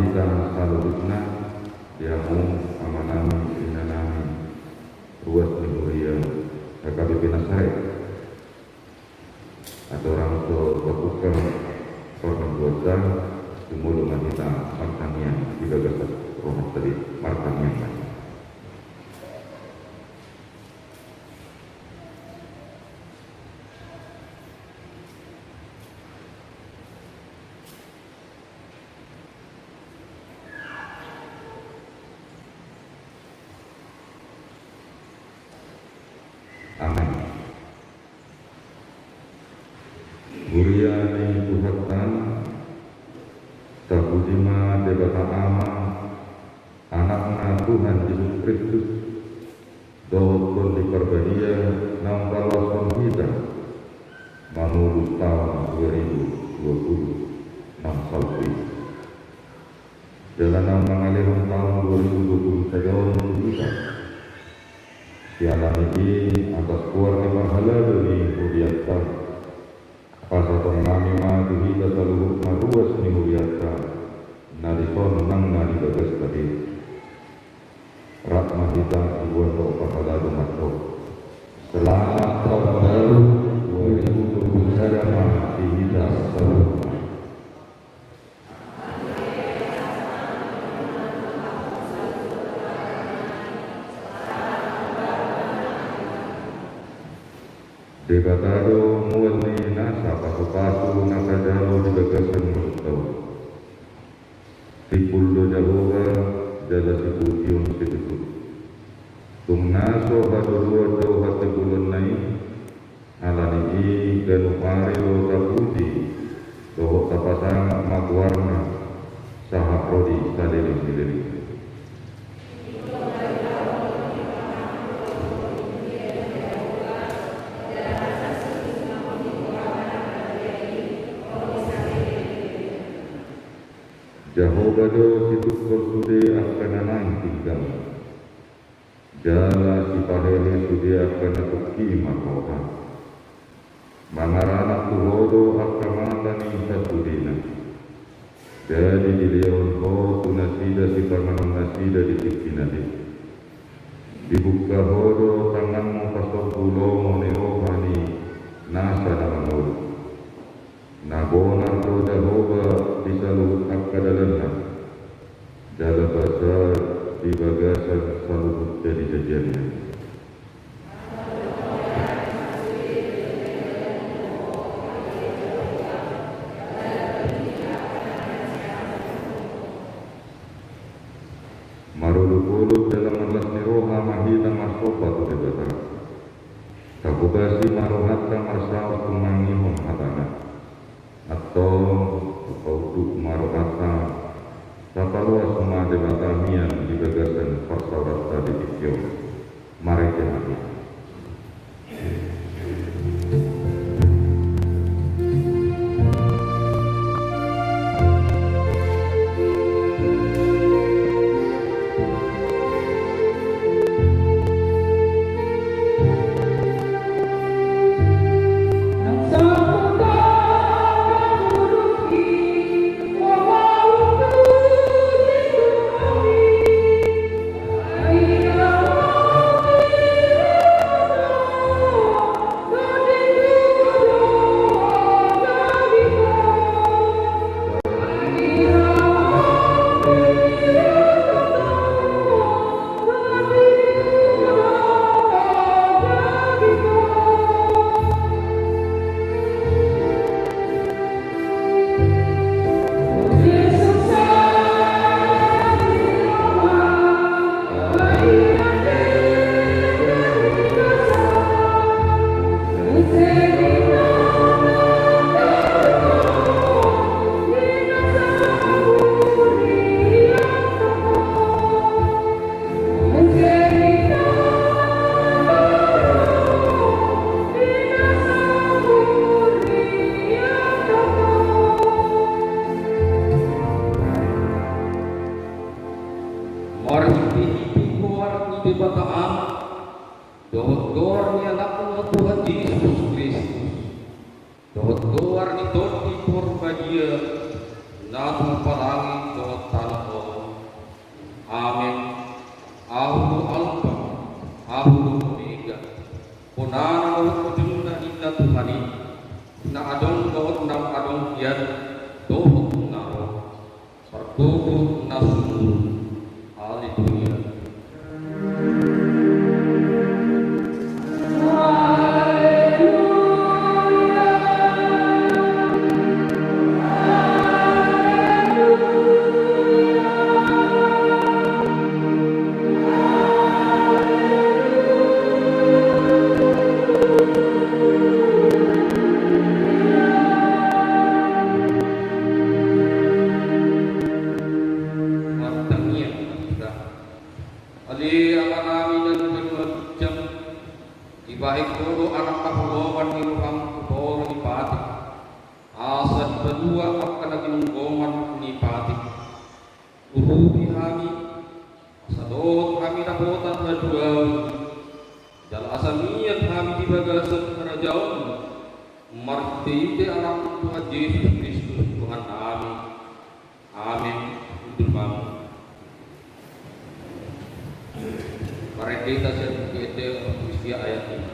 mahita salurutna diamu amanami inanami ruas nihuria KKBP Nasare atau orang tua berbuka orang buatan semula mahita martanya digagas roh tadi martanya. Amin. Guriani Tuhan Tabudima Debata Ama Anakna Tuhan Yesus Kristus Dohon di Perbadia Nampalason kita Manurut tahun 2020 Namsalpi dalam mengalirkan tahun 2020 kita Sialan ini atas keluarga pahala dari Muriata Pasatong nami mati kita selalu maruas ni Muriata Narison nang nari bagas tadi Ratma kita ibuan to pahala dumato Selamat tahun baru 2020 saya mati kita selalu Debatado muani nasa pasu-pasu nakajalo di bagasan mustau. Tipuldo jahoga jala siputiun situ. Tumnaso hadurua jauh hati bulan nai alani i ganupari lo tapuji doho tapasang magwarna sahak rodi sadeli-sadeli. Jehovah do situs bersude akan anang tinggal jala si pahele sude akan tuki makoha mangarana tuhodo akan matani satudina jadi dileon ho tunasida si panganong nasida di tikinadi dibuka hodo tangan mo pasok pulo mo nerohani nasa namangod Nabonar to Jehovah di saluhut akadalanna jala basar di bagasan saluhut jadi jajannya marulu-pulu dalam alas niroha mahita masopa tu debata kabubasi marohata masawa kumangimong hatana atau untuk marohata tatalua semua debatamian di bagasan pasaurat tadi dikio mari jemaat Dohot goar ni doti porbadia natung parangi dohot tanah yan dohot naro perdohot nasumur haleluya. Ali akan namin ng pinagsyam ibahik puro anak kapuluan ni Ruham puro ni Pati asad berdua akan naginunggoman ni Pati urubi kami sadot kami nakotan berdua dal asamiyat kami di bagasan kerajaan martite anak Tuhan Yesus Kristus Tuhan kami amin. Mari kita sedikit usia ayat ini.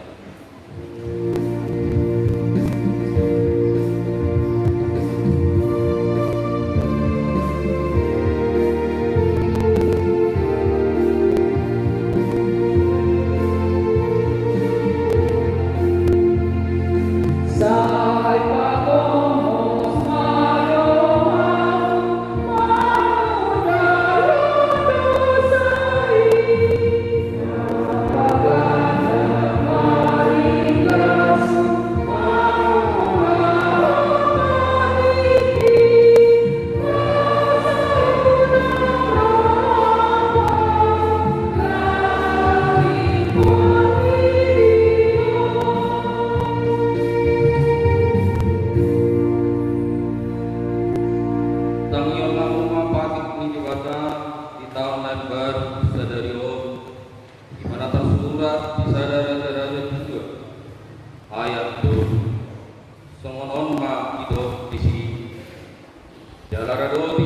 Ratu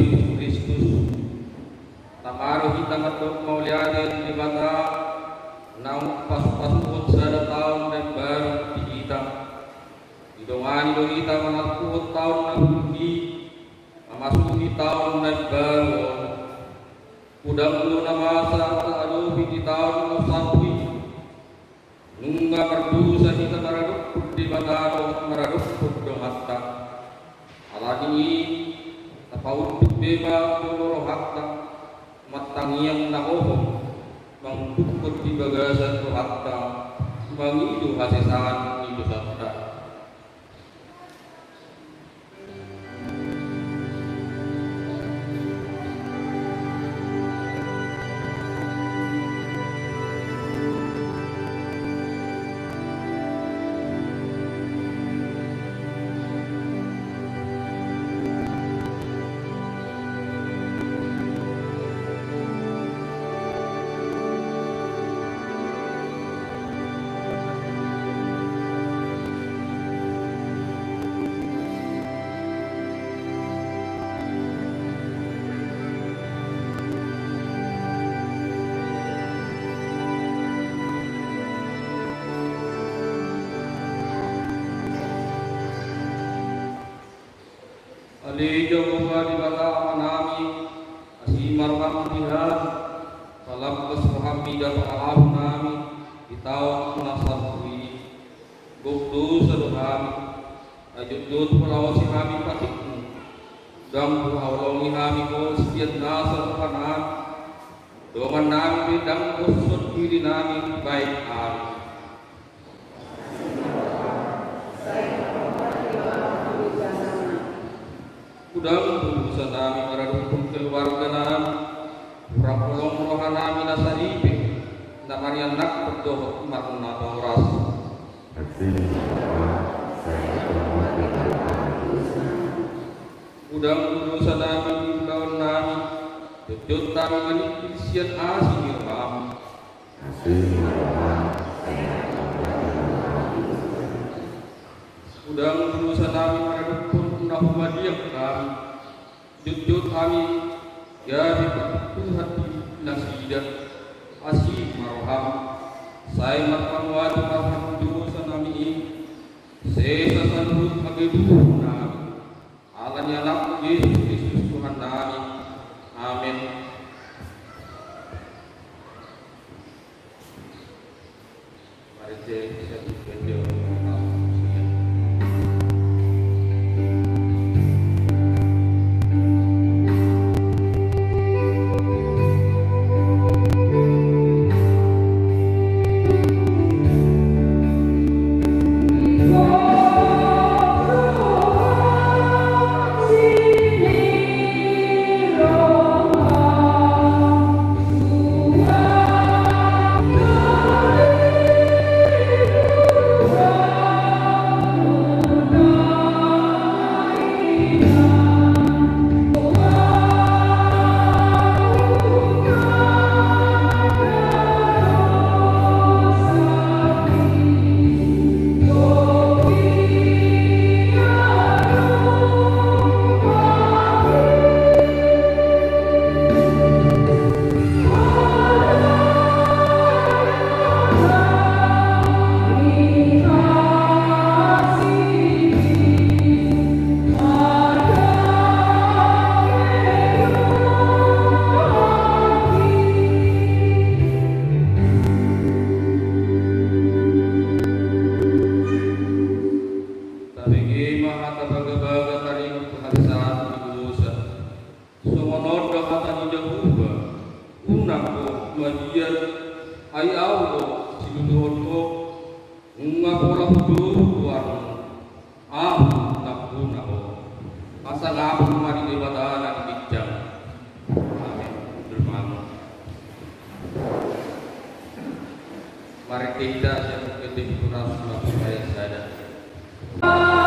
Yesus Kristus. Tamaruh kita matuk mauliaden di bata nang pas-pasukot sa tahun dan baru di kita. Idongani do kita manakut tahun na bumi, mamasuki tahun na baru. Udang ulo na masa sa alupi di tahun na sapwi. Nungga merdusa kita maradukut di bataro maradukut do hatta. Alani tapauduk beba do hatta matangiyang nakoho mangtukut di bagasan do hatta mangidu hasisan idu sabda. Alijo buka di bata amanami asimar kampihan salam kesrohami dan alam nami di tahun nasabui gubdu seduhami ajudut pelawasi kami patikmu dan buhawlongi kami ko setiap nasar kanan dongan nami bidang kusut diri nami baik kami. Udang berusaha nami maradukun keluarga nami Purapulong rohan nami nasaripe Nakarian nak berdoa makna oras Udang berusaha nami kawan nami Jujut kami menipisian asing kami Udang berusaha nami maradukun Nahumadiyah kami Jujut kami Ya bipatuh hati nasidah Asih marham Saya marhamwadu marhamdu sanami Sesa sanurut ageduh nami Alanya anak Yesus Kristus Tuhan nami Amin. Mari kita berdoa. Mari kita yang berketimpuran supaya sadar. Saya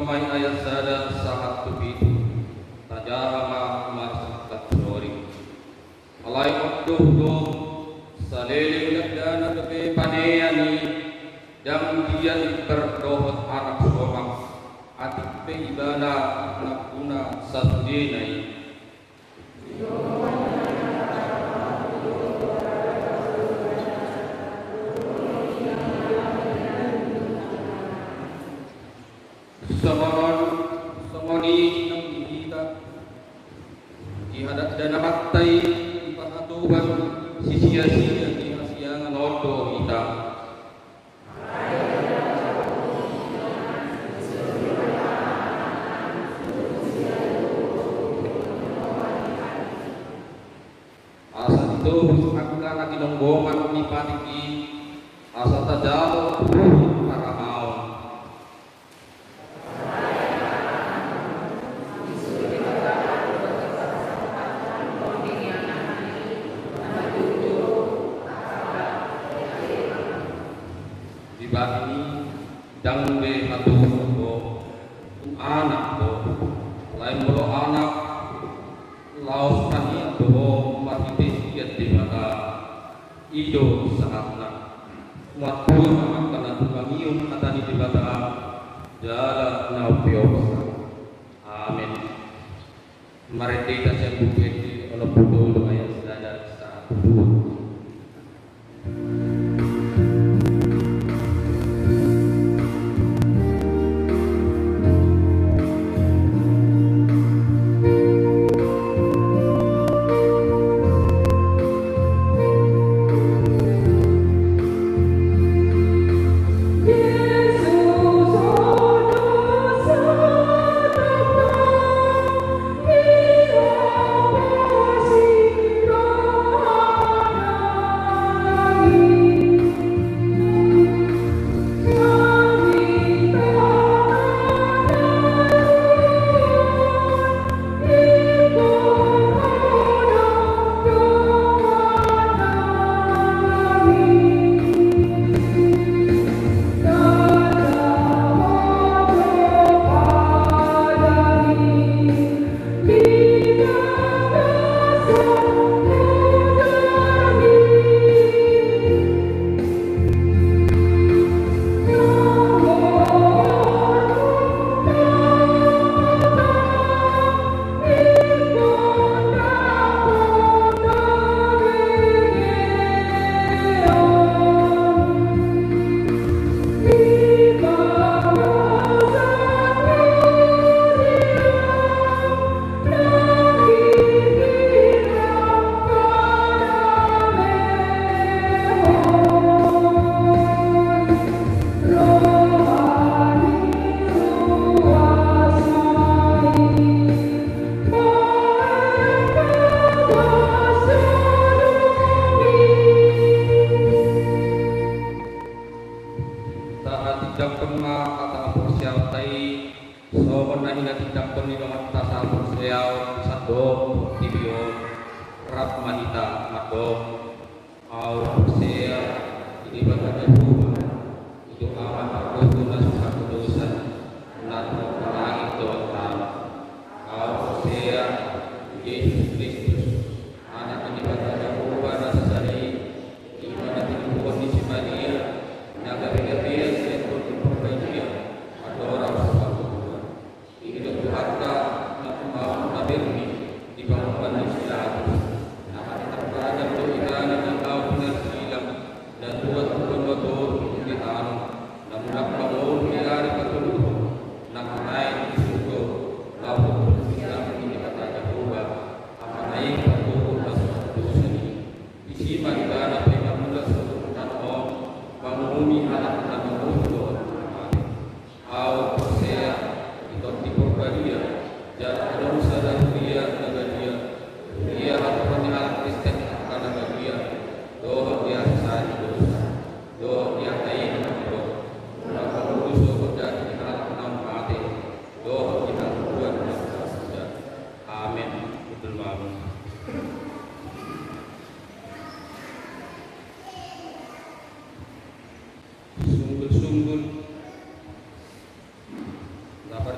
mamai ayat sada sahat tubitu tajama marsakat rori alai odduh do salele uladana doke paneani dam dia berdohot anak somang atik pe ibana anak guna sasjenai Samoni nang dihita dihadak dana matai ipahatuban sia-sia di hasiangan odo kita asa itu aku lagi nonggoman ni patiki asa tajalo para mau ini dang be hatu do anak do lain bolo anak laos tani do mati siat di mata ido sahatna matu makana tumangiun atani di mata jala naupio amin marete ta siang bukit ono pudo lumayan sadar saat pudo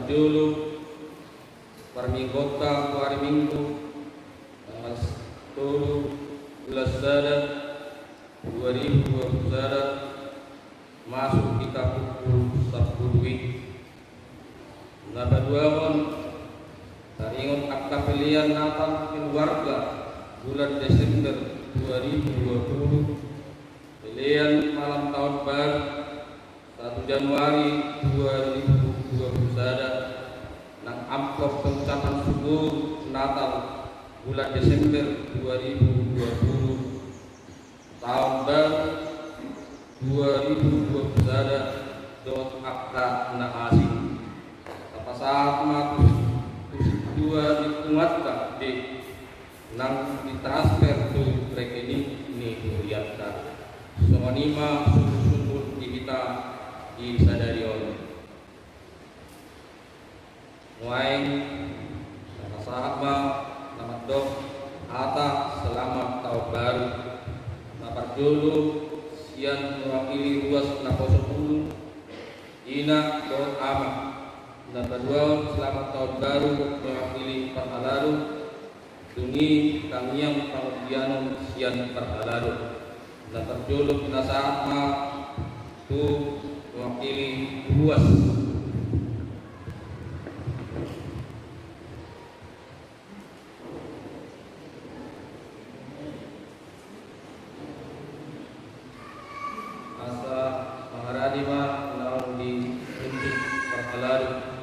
Parjulu Parmingkota hari Minggu tanggal 10 bulan Sadar 2020 masuk kita pukul 10 nada duawan taringon akta pilihan Natal keluarga bulan Desember 2020 pilihan malam tahun baru 1 Januari 2020 nang amplop pengucapan syukur Natal bulan Desember 2020 tahun baru 2020 dot akta na asing sama dua dikuatkan di nang ditransfer ke rekening ini kuliahkan sonima sungguh-sungguh di kita di sadarion muain nama sahabat nama dok ata selamat tahun baru nama dulu sian mewakili ruas naposo bulu ina dot amat dan kedua selamat tahun baru mewakili Parhalaru Dungi Kamiang Pangutianon Sian Parhalaru dan terjuluk nasaat ma tu mewakili ruas asa Maharadima naon di untuk Parhalaru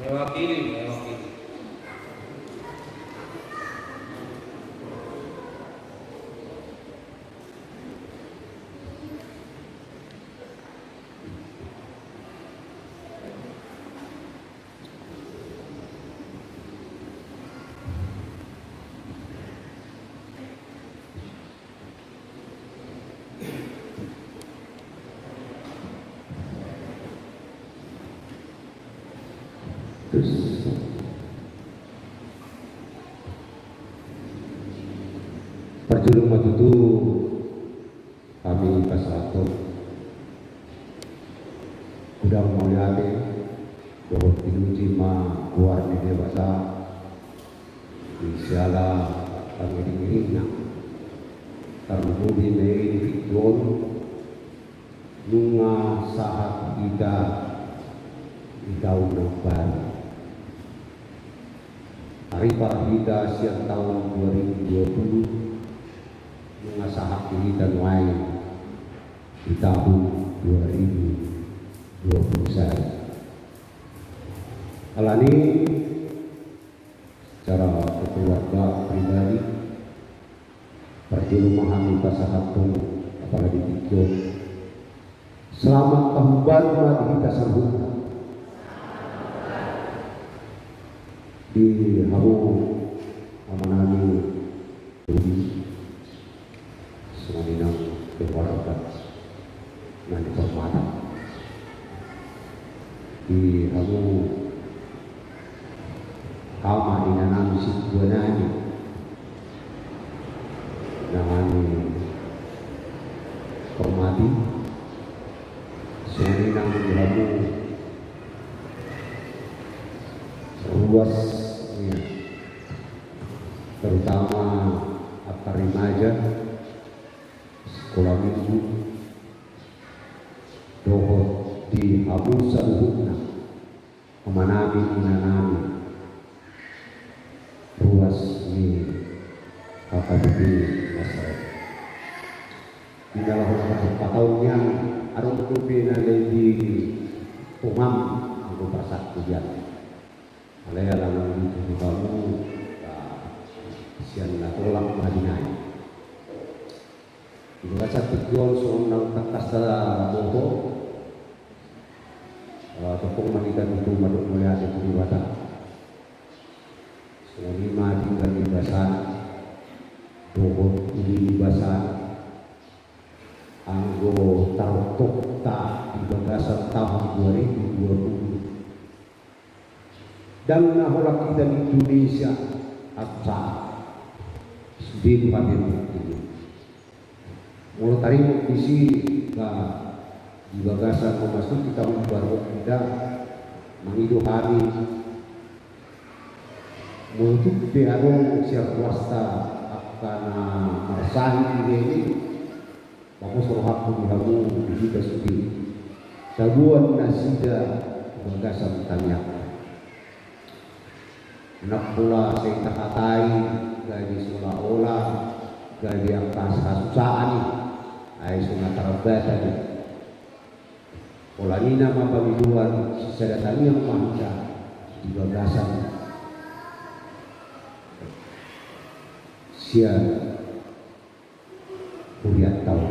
mewakili terus perjulung matutu kami pasalaton udah mulyate bahwa pinuji ma keluar di dewasa di siala pangiring-iringna tarmudi meri fikdon nunga sahat kita di tahun baru hari Parhida siang tahun 2020 mengasah ini dan lain di tahun 2021. Alani secara keluarga pribadi perjulu memahami pasahatun apalagi pikir selamat tahun baru lagi kita sambut di hamu amanani ini semuanya keluarga nanti hormatan di hamu kama inanam situananya dengan hormati semuanya di hamu ruas terutama akar remaja sekolah minggu dohot di Abu Saluhukna memanami inanami ruas ini KKBP masyarakat di dalam 4 tahun yang ada kupina di umam aku pasat tujuan alaya lalang itu kamu sian na tolak mahadinay ito sa tujuan soong nagtakas sa boho topong manikan itu maduk melihat itu di bata selama tinggal di basan boho ini di basan anggo tartok ta di bagasan tahun 2020 dan nahola kita di Indonesia apa di hadir ini. Mulai tarikh isi di bagasan memasuki tahun baru kita menghidup hari menutup diarung siap swasta karena merasahi ini bagus rohaku dihamu di kita suci sabuan nasida bagasan tanya nak pula saya tak katai gaji seolah-olah gaji angkas kasusaan ay sunat tarbatan polanina mapamiluan sadatani yang mangsa di bagasan sia kuriat tahu.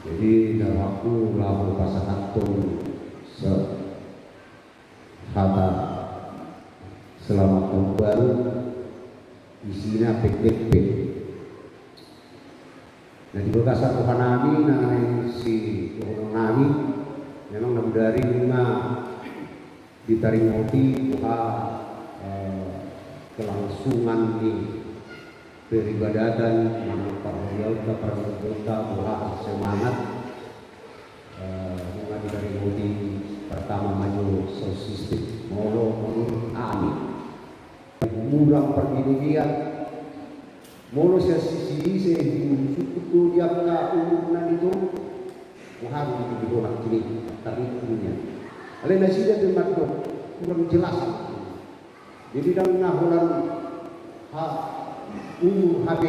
Jadi dalam aku lalu pasangan kata selamat tahun baru isinya PKP. Nah di bagasan rohanami nangai si rohanami memang namun dari lima ditaring roti kelangsungan di peribadatan para pemerintah bahwa semangat mulai dari roti pertama maju sosialistik molo amin murang pergidian molo sisi suku dia ka umunan itu harus dibuat kini tapi punya oleh nasihat dan makna kurang jelas. Jadi dalam nahulan HB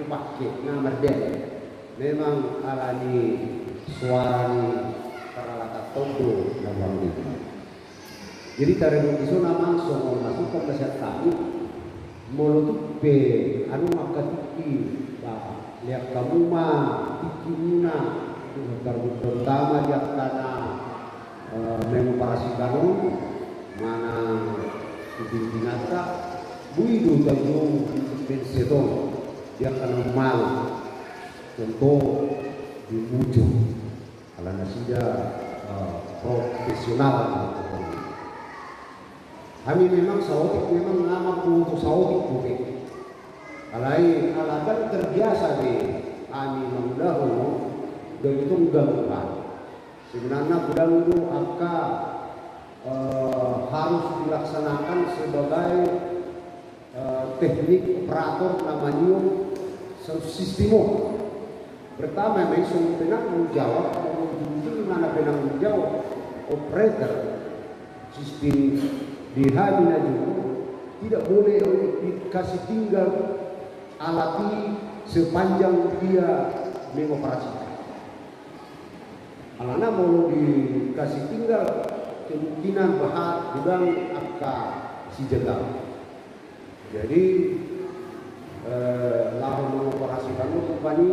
pakai nama den memang alani suara ni para lata tondo dalam ini. Jadi tarik isu nama langsung masuk ke masyarakat kami menutup be anu makatiki lihat kamu mah tikimuna terutama dia karena mengoperasikan mana binasa buido dalam pensedon dia akan malu contoh di ujung kalau nasida profesional kami memang sawotik memang nama untuk sawotik bukan alai alasan terbiasa deh kami mendahulu dan itu gangguan sebenarnya budang angka harus dilaksanakan sebagai teknik operator namanya sistemo. Pertama memang semua penang menjawab, kemudian mana penang menjawab operator sistem di Hamina juga tidak boleh dikasih tinggal alati sepanjang dia mengoperasikan. Alana mau dikasih tinggal kemungkinan bahan gudang angka si jegal. Jadi lalu mengoperasikan kompani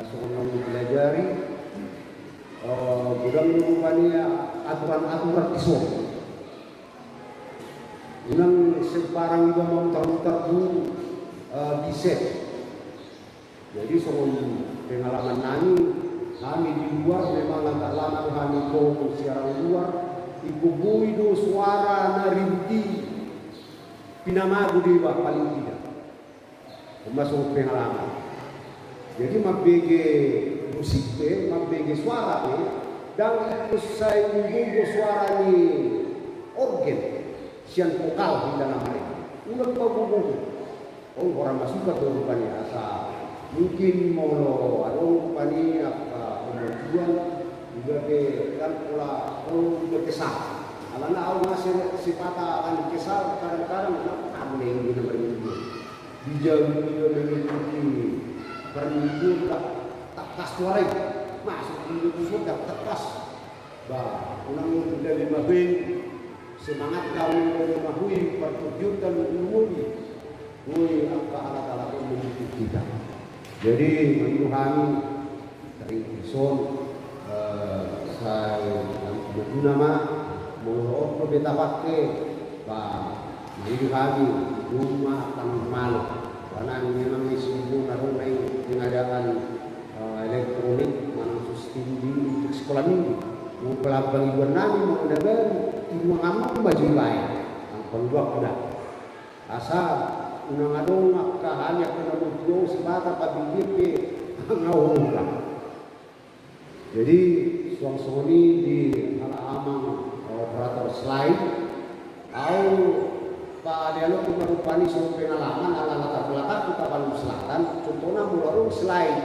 soal mempelajari gudang kompani aturan-aturan isu. Unang sebarang juga muter-muter bisa. Jadi soal pengalaman kami di luar memang agak lama kami kau siaran luar ikubui do suara narinti pinamagu di bawah paling tidak masuk pengalaman jadi mabege musik mabege suara dan saya menunggu suara ni organ sian vokal di dalam mereka ulang bagus orang masuk ke kehidupannya asal mungkin mau ada pani tujuan juga ke kan pula juga kesal. Alana awal masih sifat akan kesal kadang-kadang nak yang kita berminggu. Dijauh dia mengikuti berminggu tak kas suara masuk di sudah tak kas. Bah, unang sudah 5 ben semangat kami memahui pertunjukan umum. Woi angka alat-alat menuju kita. Jadi menurut kami dari Ison saya nama mau beta pakai menurut kami rumah tanah malu karena memang isu narung pengadaan elektronik mana sistem di sekolah minggu mau pelabang ibuan nami mau dabar ibu ngamak baju baik ang pangguak na asa unang adong kahanya kena mutyo si bata pabigit ke ngawulang. Jadi suang-suang ini di halaman operator slide au Pak Dialog merupani suatu pengalaman ala latar belakang kita Palu Selatan. Contohnya mularung slide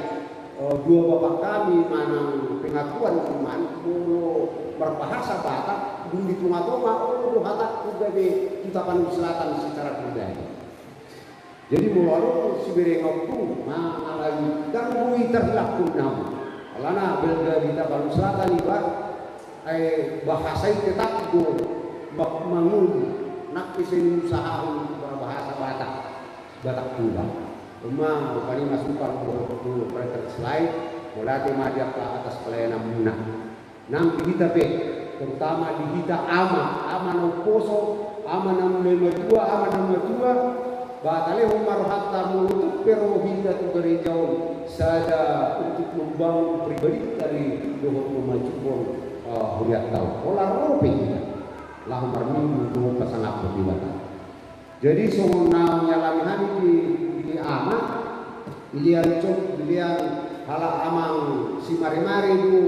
dua bapak kami manang pengakuan teman mulu berbahasa Batak dulu di tengah-tengah hatak juga di kita Palu Selatan secara budaya. Jadi mularung si berengok tu alami dan bui terlaku nama. Alana belga kita Palu Selatan ibarat bahasa itu tetap itu bangun nak kisah usaha untuk berbahasa Batak pula. Rumah bukan masukkan dulu mereka slide mulai maju ke atas pelayanan munah. Nanti kita terutama di kita ama no poso ama nomor 2 batale umar hatta mulut pero hingga tu gerejau sada untuk membangun pribadi dari dohot memajukon huriat tahu olah rope lah umar minggu dohot pasangat berbeda. Jadi semua nyalami hari di anak bilian cok bilian hala amang si mari-mari itu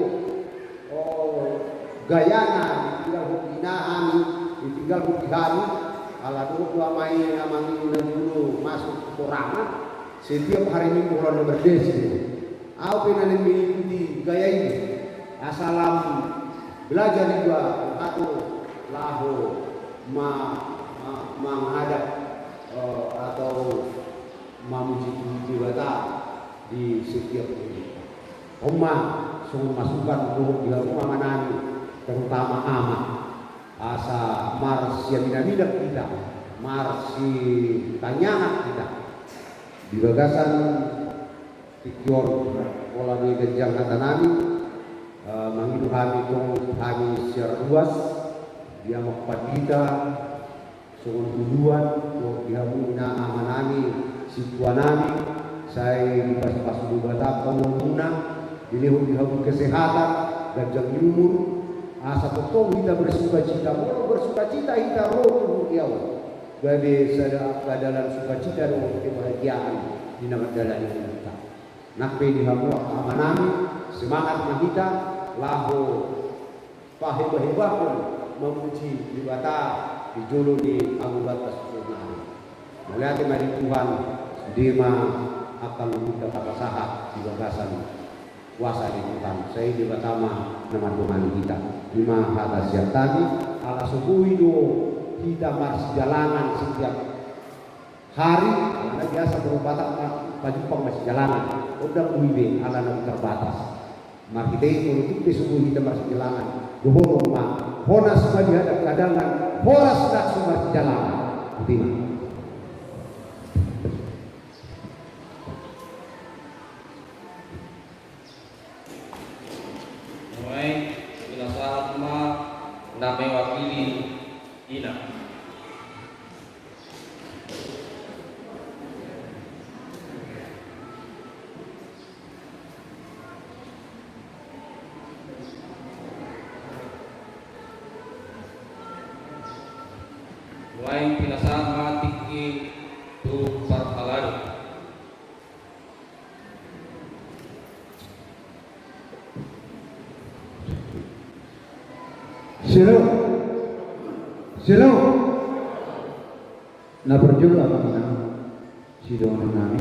gayana ditinggal hubinahan ditinggal hubihani ala dua main amang ini dulu masuk korangan setiap hari minggu kalau berdesi aku pengen mengikuti gaya ini asalam belajar juga atau lahu menghadap atau memuji bata di setiap ini. Semua masukan untuk di rumah manani terutama ama asa marsi mina kita marsi tanyangan kita di gagasan tikior pola di genjang kata nami mengidu kami secara luas dia mengpadita soal duluan dia muna amanani situanami saya di pas dulu batap pengumuna dilihut dihabut kesehatan dan jam umur asa betul kita bersukacita kita roh tubuh dia jadi dalam sukacita dan kebahagiaan di nama dalam kita nakpe dihabut amanani semangat kita lahu pahebah-hebah memuji di bata dijulu di agubat pasurnah. Melihat dari Tuhan dima akan meminta pasahat di gagasan kuasa di Tuhan. Saya di pertama nama Tuhan kita. Lima kata siap tadi ala subuh itu kita masih jalanan setiap hari. Karena biasa berubatan pagi masih jalanan. Udah uibe ala nabi terbatas. Mari kita itu subuh kita masih jalanan. Dohor rumah. Hona semua dihadap keadaan. Horas sudah semua di jalan. Bagaimana? Mulai bila saat ma name wakili ina. Mulai pinasama tiki tu parhalado. Silo na berjulu apa kita sidongan nami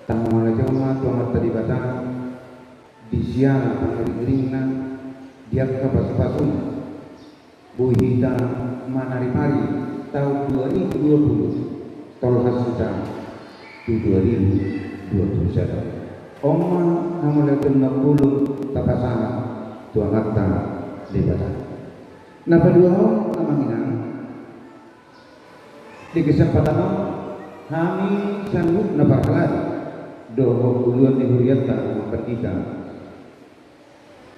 tang malajama tuang tadi batang di siang pangering dia ke pas-pasun buhita manari-pari tahun 2020 tol hasita di 2021 oman namalakan nakulu takasana tuang akta lebatan napa dua amanginan di kesempatan kami sanggup nabarkalan doho buluan di huriatan kita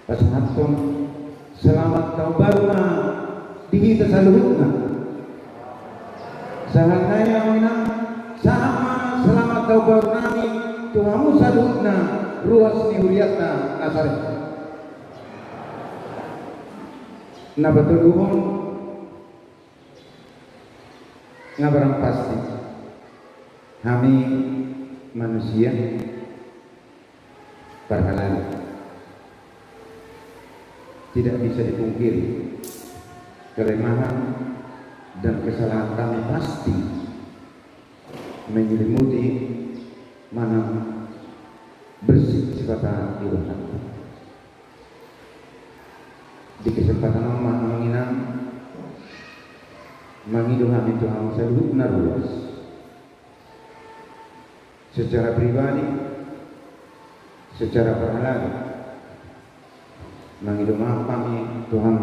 pasangaton selamat tahun baru di kita saluhutna sahanaya minang sama selamat tahun baru nami tuhamu saluhutna ruas di huriatan asare na batuluhon nga barang pasti kami manusia berhalal tidak bisa dipungkiri kelemahan dan kesalahan kami pasti menyelimuti mana bersih sifat irohan. Di kesempatan Allah menginang mengidu kami Tuhan seluruh luas secara pribadi, secara berhalal mengidu kami Tuhan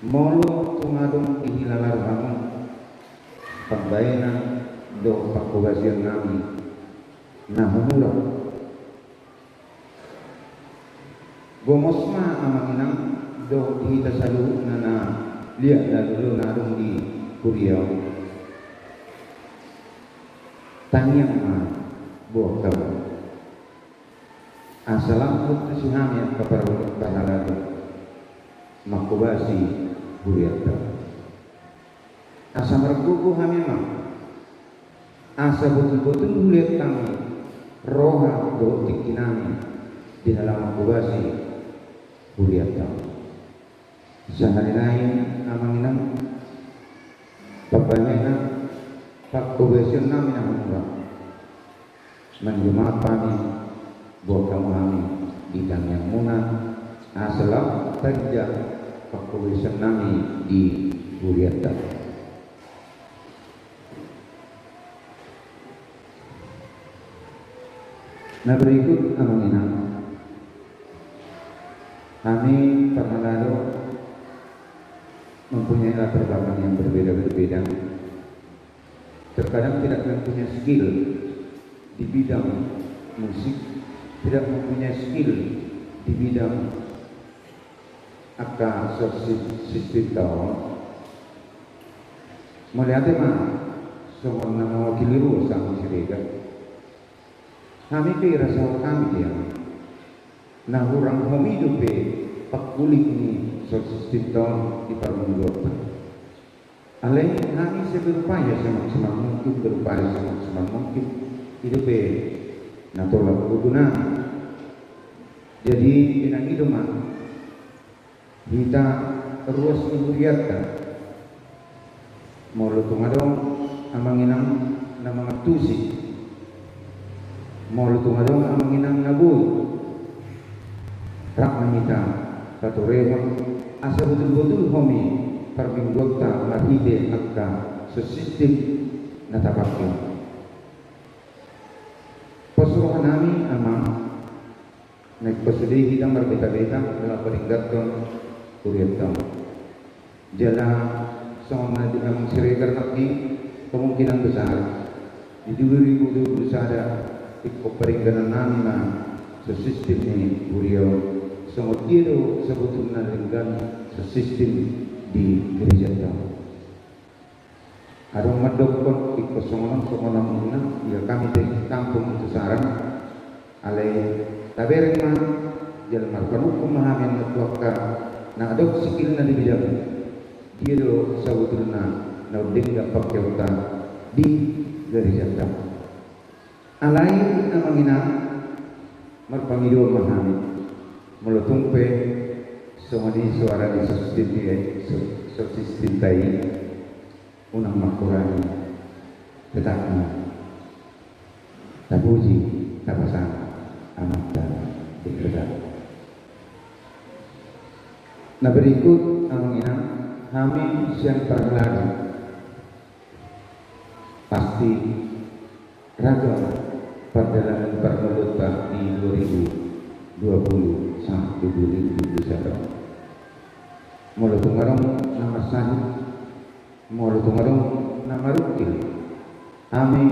molo tumadong ihilalar kami pagbayanan do pakubasyan kami na humulak gomosma amanginang do hita salu na lihat lalu narung di Kuriau tanyang buah kamu assalamualaikum sihamnya kepada pahaladu makubasi Kuriau asa merkuku hamimah asa betul-betul lihat kami roha do tikinami di dalam makubasi Kuriau sehari lain amanginang papanya pak kubasyon namin ang mga menjumat kami buat kamu kami bidang yang muna asalam kerja pak kubasyon namin di Kuriau. Nah berikut amanginang kami pernah lalu mempunyai latar belakang yang berbeda-berbeda. Terkadang tidak mempunyai skill di bidang musik, tidak mempunyai skill di bidang sistem tahun. Melihatnya mah semua mewakili ruang sirega. Kami kira sahabat kami dia. Nah orang homidu pe pakulik ni sistem tahun di Parmundota. Alai kami berupaya semaksimal mungkin, berupaya semaksimal mungkin hidup na tolak guna. Jadi inang itu mah kita terus melihatkan mau lutung adong amang inang nama ngatusi, mau lutung adong amang inang nabui rak namita satu rehon asa betul-betul homi perminggota mahide akka sesistem natapakyo pasuruhan nami amang nagpasudi hitang berbeda-beda dalam peringatan Kuriau jala sama di amang siregar nakni kemungkinan besar di 2021 ikut peringatan nami na sesistem ni Kuriau sangat kiro sebetulnya dengan sesistem di gereja tahu. Ada madokon ikut songonan ya kami di kampung itu saran alai tabereng mah jalan markan hukum mahamin ngetuaka na adok sikil na di bidang dia do sebetulnya na udeng dapat keuta di gereja tahu. Alai amangina marpangido mahamin melutungpe semua di suara di sistem tai unang makurani tetapnya tabuji tapasan anak dan dikredar. Nah berikut amangina kami siang pergelari pasti ragam perjalanan Parmundota di 2020 sampai 2021. Mula tungarong nama sahib, mula tungarong nama rukil. Kami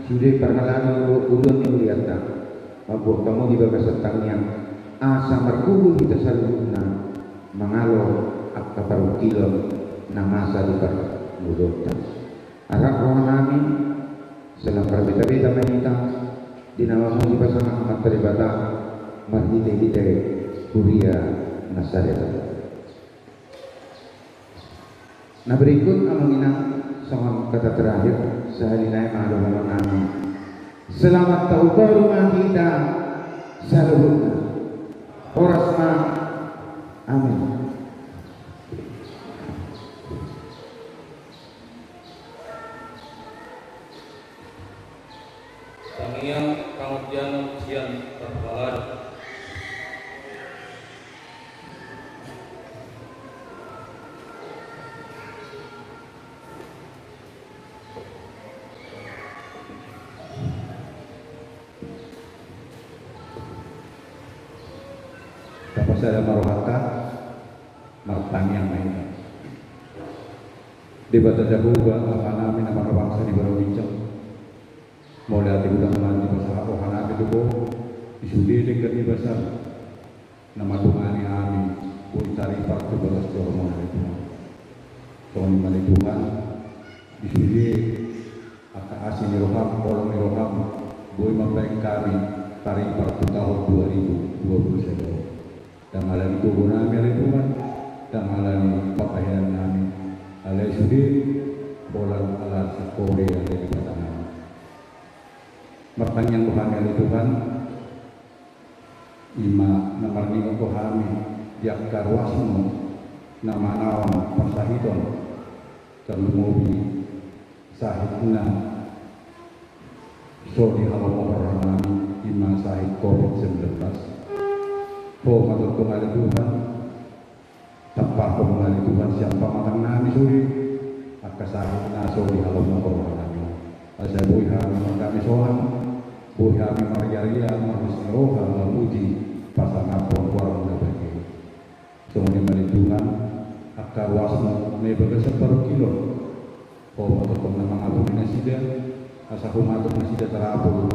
sudah perkenalan ulun yang lihatnya, mabuh kamu di bawah setangnya. Asa merkubu kita salurna mengalor akka parukilon na masa di Parmundota. Arak roh kami selang berbeda-beda menita di nama di pasangan amat teribata marhite-hite Kuriau Nasaret. Nah berikut amanginang songon kata terakhir sahalinai ma'aduhaman amin. Selamat tahun baru kita saluhutna. Orasma amin. Sangiang kemudian ujian terbalar. Saya marohata martani yang main di bata jahuba apana amin apa bangsa di baru bincang mulai hati udah nanti bahasa apa hana itu boh isudi dekat di bahasa nama Tuhan amin pun cari partu balas jormo itu soal mali Tuhan isudi aka asin roham kolong roham boy mampai kami cari partu tahun 2021 dan malam itu guna milik Tuhan dan malam pakaian kami alai sudi bolan alat sekore yang ada di batangan pertanyaan Tuhan milik Tuhan ima namar ni ko kami diak karwasmu nama naon pasahidon terlumobi sahidna so di halaman orang ima sahid COVID-19 oh matut kembali Tuhan tempat kembali Tuhan siapa matang nami suri akasahid naso di halaman orang kami asa buiha kami sohan buiha kami marjaria marus roha memuji pasangan perempuan dan bagi semuanya mali Tuhan akar wasmu mebaga separuh kilo oh matut kembali abu nasida asa humatuk nasida terapul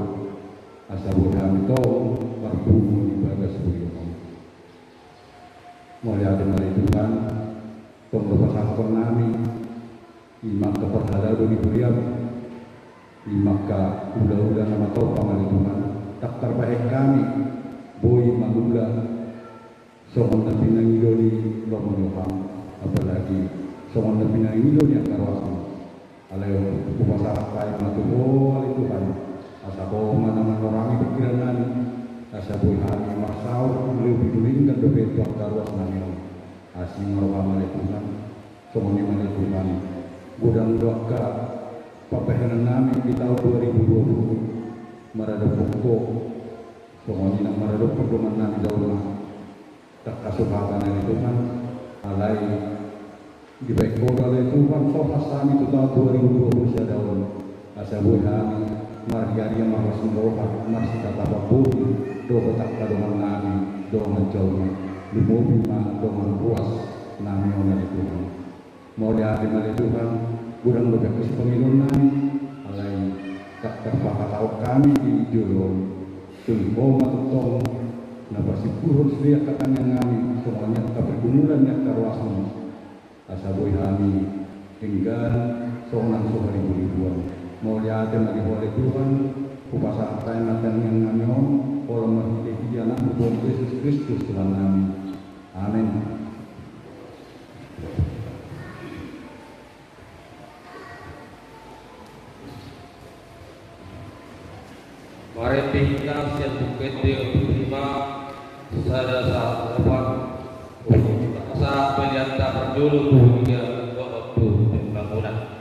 asa buiha kami tau berbumu di bagas buiha mulai ada mali Tuhan tong pasangkon nami imak ke perhalalu di buriam imak ke udah nama tau pamali Tuhan tak terbaik kami boy magula sohon na pinangidoni lomonyuham apalagi sohon na pinangidoni ang karwasan alayo pumasarak tayo matubo ali Tuhan asa ko manaman orangnya pikiran nani asa boy hami masaw lebih duling dan dobet ang karwas namin asing roham ali Tuhan sohon ni mali Tuhan gudang doa papahanan namin di tahun 2020 marada pokok sohon ni marada pagduman namin daw tak kasubhatan ni Tuhan alay di baik koda ali Tuhan so hasami tu tahun 2020 siya daw asa boy hami marjari yang marasung roham masih tatapag bumi doa tak kadungan namin doa menjauh lumubi ma doa ruas namin oleh Tuhan mau dihadir oleh Tuhan kurang lebih ke pemilu namin alai tak terpakatau kami di jolong tunggu matutong na basipurun suriya katanya namin semuanya tak bergumulan yang karwasmu asaboy kami tinggal seorang suhari ribuan mau dihadir oleh Tuhan kupasa kain natin yang namin orang mahiti anak Tuhan Yesus Kristus Tuhan namin amin. Mari kita siap bukit di lima sada saat depan saat melihat tak dulu hingga waktu pembangunan.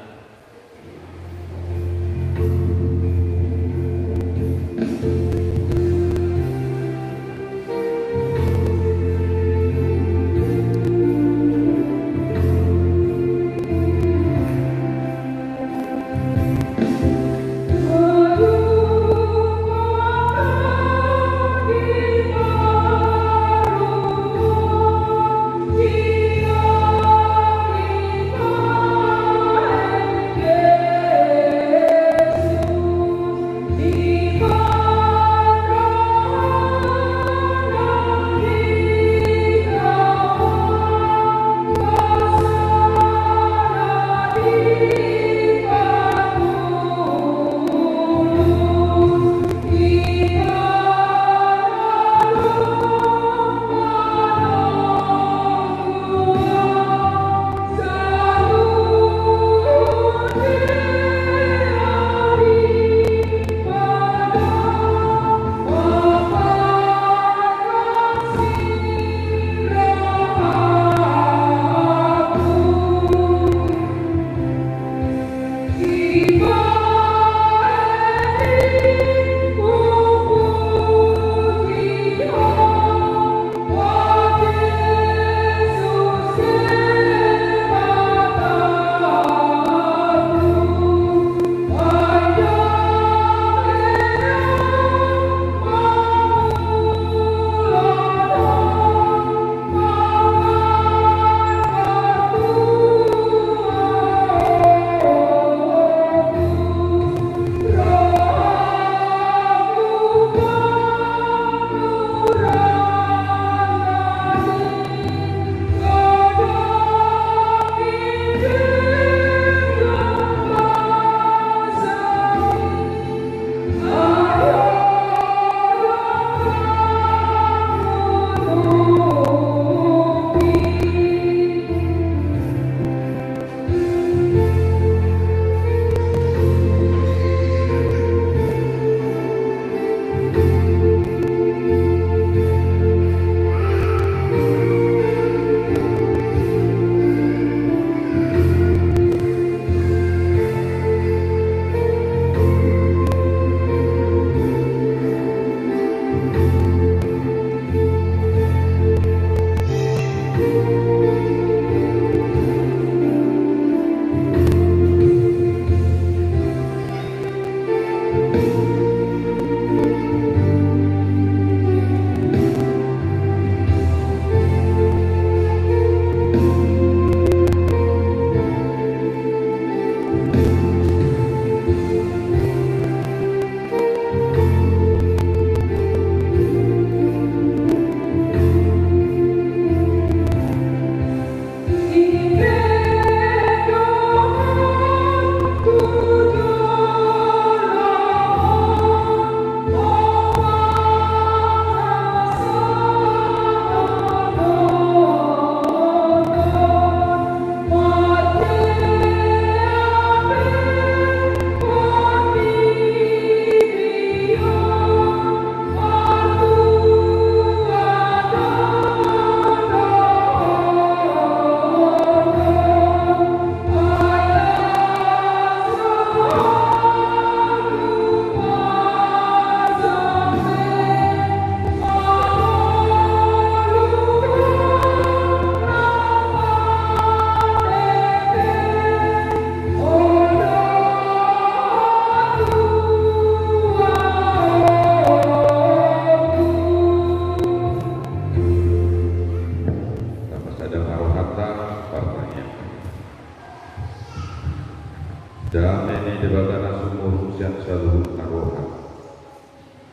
Damai di bagana sumur siang saluhur aroha,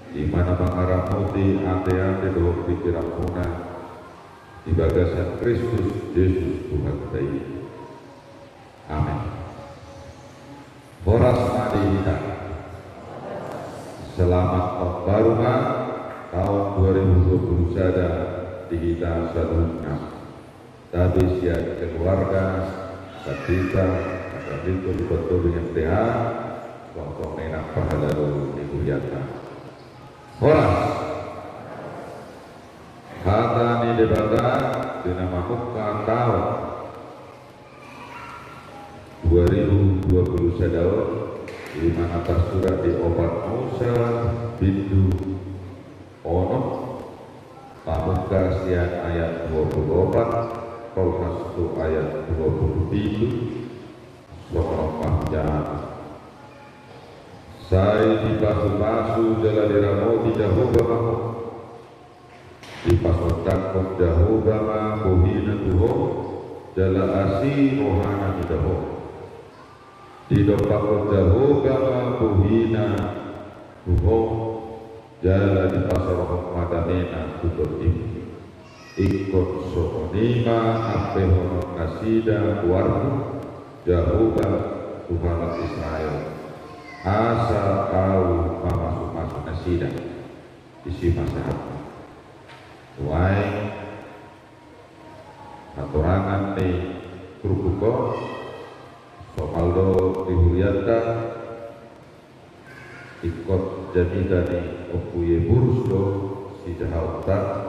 di mana mengarah muti ante-ante doh pikiran muna, di bagasan Kristus Yesus Tuhan kita. Amin. Horas madihina. Selamat tahun baru tahun 2020 saja di kita seluruhnya. Tapi siap keluarga, ketika itu betul dengan sehat, waktu enak pahala dulu dibuyarkan. Horas, kata ini debata dinama muka tahun 2020 sadao, di mana tersurat di obat Musa bintu Ono, Pamuka sian ayat 24, Kolmas itu ayat 27. Soal jahat. Saya dipasu-pasu jala diramo di Jehovah mahu, dipasutkan Jehovah mahu hina Tuhan, jala asi rohana di Jehovah. Didopak Jehovah mahu hina Tuhan, jala dipasarkan madamena tutur ini. Ikut sokonima ape honor kasida keluarga. Jehovah Tuhan Israel, asa kau masuk nasida isi masyarakat. Tuai aturangan di Kurbuko, Somaldo dihuriatan, ikut jamidani okuye burusdo si jahautan,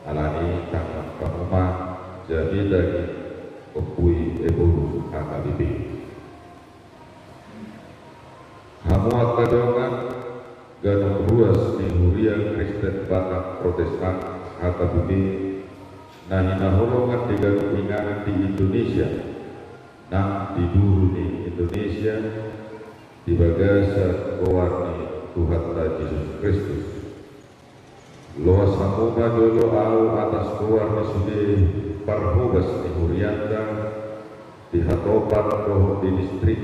alani tangan kamuma jamidani okui eburu HKBP. Hamuat kadongan ganong ruas ni Huria Kristen Batak Protestan HKBP nahina holongan di ganong inganan di Indonesia nang di dulu ni Indonesia di bagasa kewarni Tuhan Yesus Kristus. Loas hamuma dolo au atas kewarni sudah parhubas di Hurianda di hatopan doh di distrik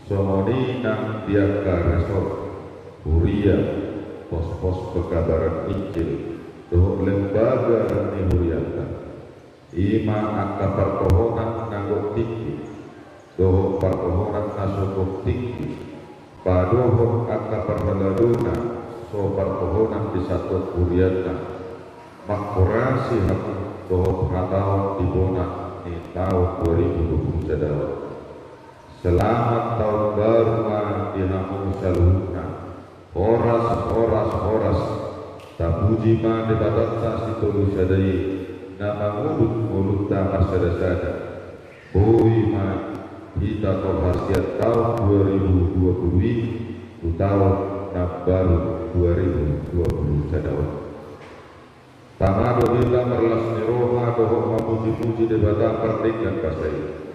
Somoni nang biaka resor Huria pos-pos pekabaran Injil doh lembaga di Hurianda ima angka perpohonan nangok tinggi doh perpohonan nasokok tinggi padohon angka perhaladuna so perpohonan di satu Hurianda makorasi hakim bahwa tahun di Bona di tahun 2021. Selamat tahun baru di namun saluhna. Horas tabuji ma di badatna situlu sadai nama mulut tamar sada-sada. Boi ma kita terhasiat tahun 2020 tahun baru 2021. Tamado bila merlas niroha doho mapuji-puji debata pertikan kasai.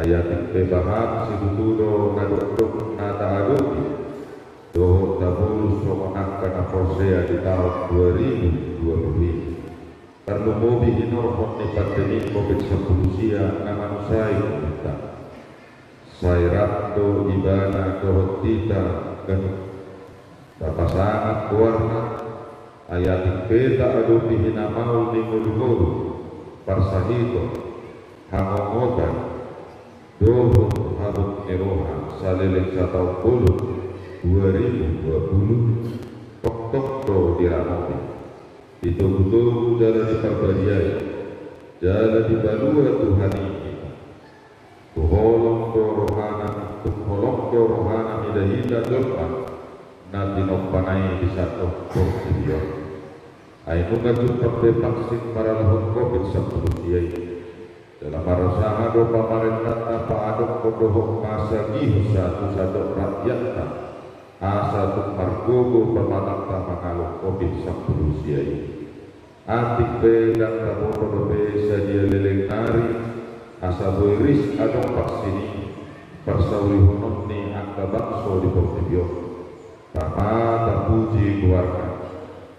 Ayat pebahat sibutudo nadok nata adoki doho tabulus romanak kana forsea di tahun 2020. perlu mobi inorhon ni pandemi COVID-19 na manusay kita. Sairapto ibana kohotita ganun. Papasangat keluarga ayating peta adu pihinamaw ni ngulu-ngulu parsahito hangongotan dohon habut niroha salileng sa taong puluh 2020 tok-tok do diramopi itu-itu jalan di perbadiai jalan di balua Tuhan ini tuholong do rohana hida-hida dolpa na tinogpanay di sa Portibio ay nungagod pagpapaksin para lahon COVID-19 dalam marasahan do pamarentah na paadok ko dohok masagiho sa tusado rakyat na asa tung margogo pamatang na mangalok COVID-19 atik pedang tamoto dobe sa dia leleng-nari asa boiris adong vaksini persauli honom ni angka bakso di Portibio Pamata puji keluarga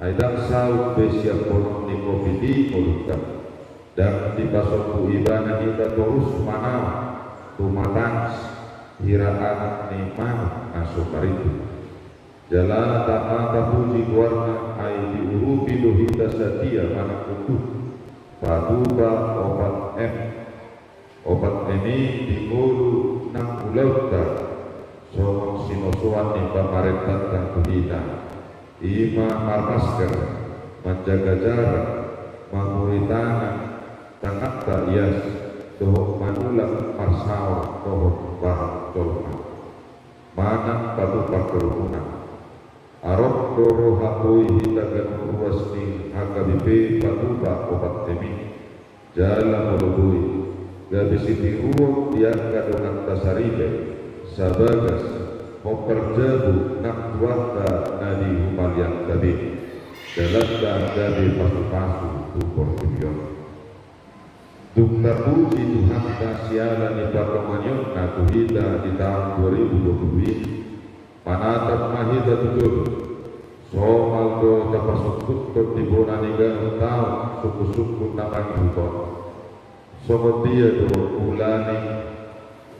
Aidang saud besia konon ni kopidi kolukan dan di pasok ibana kita terus mana tumatang hiraan ni mana masuk itu jalan tamata puji keluarga ai diurupi dohita setia mana kutu paduba obat ini dimulu 6 pulau somong sinosuan ni pamarentah dan kuhita ima marmasker menjaga jarak menguritangan tangan tak ias dohok manulang marsau dohok bahak dolma manang padupa kerumunan arok doro hakui hitagan ruas ni hakabipe padupa obat temi jala melubui gabisiti uang diangkat dengan tasaribe sabagas memperjabu nak tuata nadi humal yang tabi dalam dari pasu-pasu tupor tujuan dukta puji Tuhan kasiala ni pakomanyon na kuhita di tahun 2020 manatap mahita tujuh somal do tapasuk tutup di bonaniga tahun suku-suku naman hukon somotia do ulani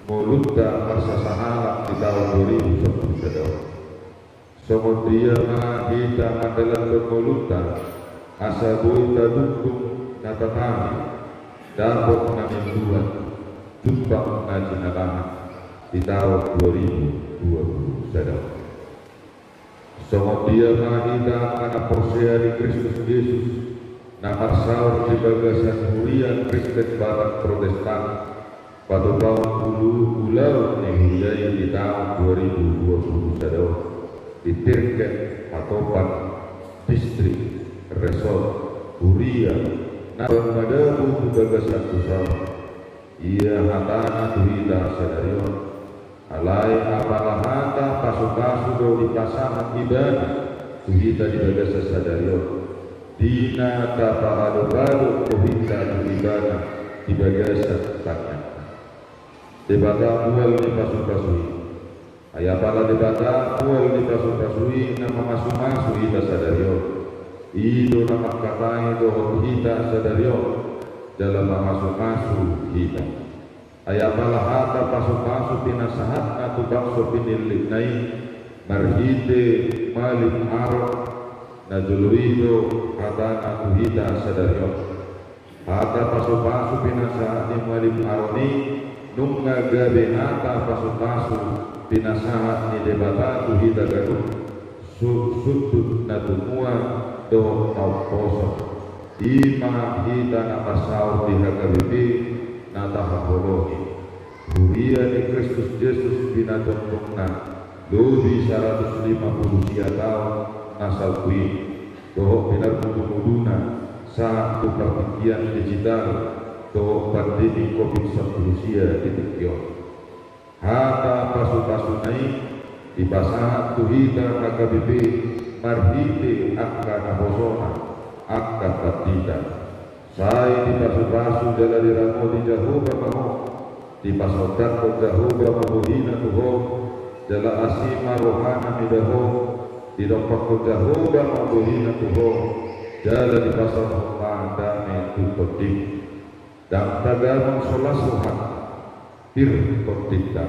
mulutta marsasahalak di tahun 2010 somotia mahita adalah bermulutta asabui tadukung natatami dapat naminduan jumpa ngaji nalahan di tahun 2020 somotia mahita anak porsiari Kristus Yesus namar sahur di bagasan mulia Kristen Barat Protestan pada tahun 10 bulan yang di tahun 2020 di Tirket Patopan Distrik Resort Huria pada buku bagasan tusau ia hatana tuhida sadarion alai apalah hata pasu-pasu do di pasangan ibadah tuhida di bagasan sadarion dina tapa ado-ado tuhida di ibadah di bagasan tangan debata mual di pasu-pasui ayapala debata mual di pasu-pasui nama masu-masu ita sadario ido nama katai dohon hita sadario dalam masu-masu hita ayapala hata pasu-pasu pinasahat natu bakso pinilik nai marhite malik arok najuluido hata natu hita sadario hata pasu-pasu pinasahat ni malik aroni nunga gabe hata pasu-pasu pinasahat ni debata tuhida gaduh sudut natumua do tauposo ima hita napasau di hakabibi natahapolohi huria ni Kristus Yesus binatongtongna dobi 150 tahun nasal kui dohok binar mudu-muduna saat pertikian digital do pandemi COVID-19 di Tokyo. Hata pasu-pasu naik di pasangan tuhita HKBP marhite akka nabosona akka patita. Saya di pasu-pasu jala diramo di Jahoba maho di pasokan ko Jahoba mabuhina tuho jala asima rohana midaho di dompak ko Jahoba mabuhina tuho jala di pasar pada kodim dan tagamang solasuhan bir kodimda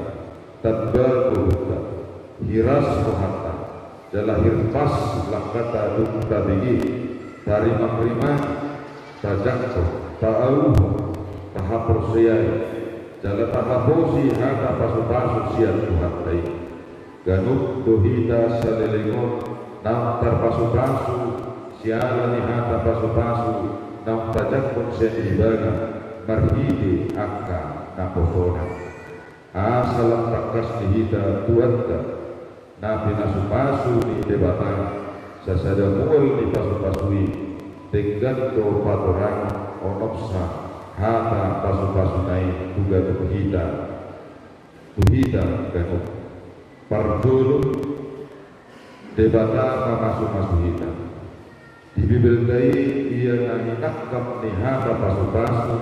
tadbal kuhda hiras kuhata jalahir pas lakata dukta bigi dari makrima tajakko ta'auh tahapur siyai jala tahaposi hata pasu-pasu siat kuhatai ganuk dohita salelengon nam terpasu-pasu sialani hata pasu-pasu nam tajakko senibana marhidi akka naposona asalam takas dihita tuanta nabi nasu-pasu di debatan sasada mual di pasu-pasui dengan do patorang onopsa hata pasu-pasu naik juga tuhita ganuk pardulu debata mamasu-masu hita di bibel kai ia nani nakam ni hata pasu-pasu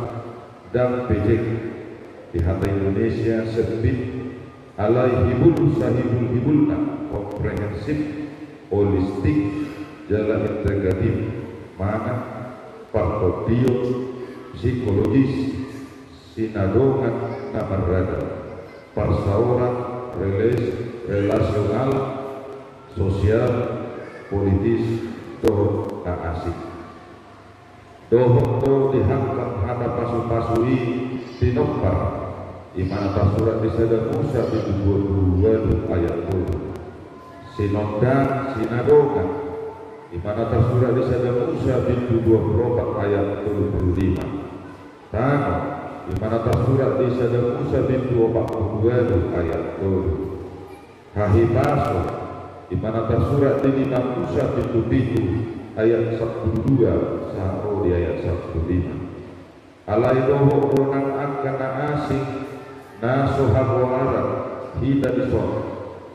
dan pejek di hata Indonesia sebit alai hibul sahibul hibulna komprehensif holistik jalan integratif mana partodio psikologis sinadongan namarada persauran relasional sosial politis dohon na asik dohon do dihangkap hada pasu-pasui dinopar imana surat disada Musa di 22 ayat 10 sinondan sinadongan imana surat disada Musa di 24 ayat 25 tano imana surat disada Musa di 22 ayat 10 hahibaso imana surat di Musa di 7 ayat 12 sampai di ayat 15 alai doho ronang akan asing naso haboarat hita dison